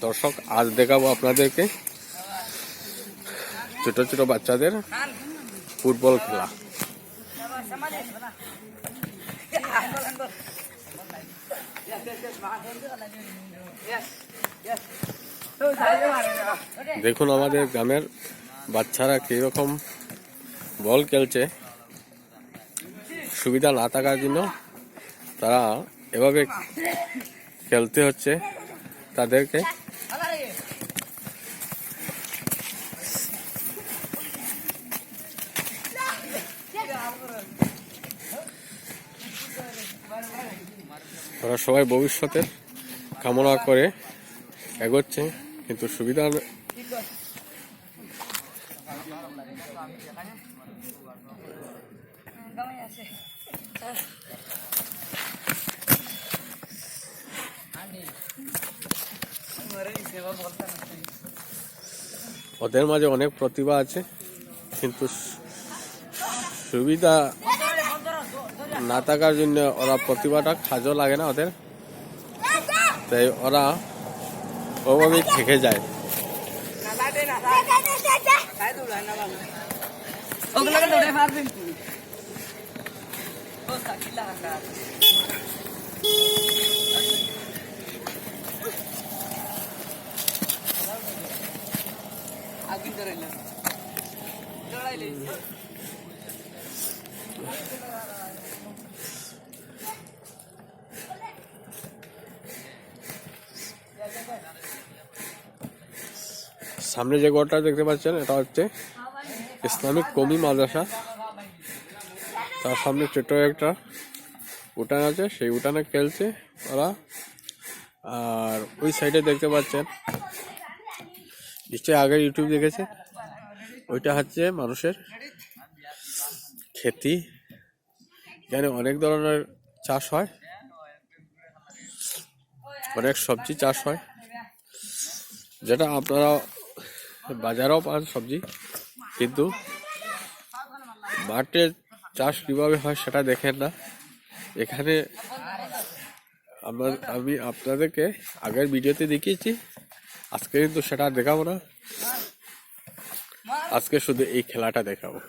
দর্শক, আজ দেখাবো আপনাদেরকে ছোট ছোট বাচ্চাদের ফুটবল খেলা। দেখুন আমাদের গ্রামের বাচ্চারা কিরকম বল খেলছে। সুবিধা না থাকার জন্য তারা এভাবে খেলতে হচ্ছে তাদেরকে। ওরা সবাই ভবিষ্যতের কামনা করে এগোচ্ছে, কিন্তু সুবিধা ওদের মাঝে অনেক প্রতিভা আছে, কিন্তু সুবিধা না থাকার জন্য ওরা প্রতিভাটা কাজও লাগে না ওদের, তাই ওরা ওভাবেই থেকে যায়। সামনে যে ঘরটা দেখতে পাচ্ছেন, এটা হচ্ছে ইসলামিক কওমি মাদ্রাসা। তার সামনে ছোট একটা উঠান আছে, সেই উঠানে খেলছে ওরা। আর ওই সাইডে দেখতে পাচ্ছেন, নিশ্চয়ই আগে ইউটিউব দেখেছে, ওইটা হচ্ছে মানুষের খেতি। এখানে অনেক ধরনের চাষ হয়, অনেক সবজি চাষ হয়, যেটা আপনারা বাজারেও পান সবজি, কিন্তু মাঠে চাষ কিভাবে হয় সেটা দেখেন না। এখানে আমি আপনাদেরকে আগের ভিডিওতে দেখিয়েছি, আজকে কিন্তু সেটা দেখাবো না। আজকে শুধু এই খেলাটা দেখাবো।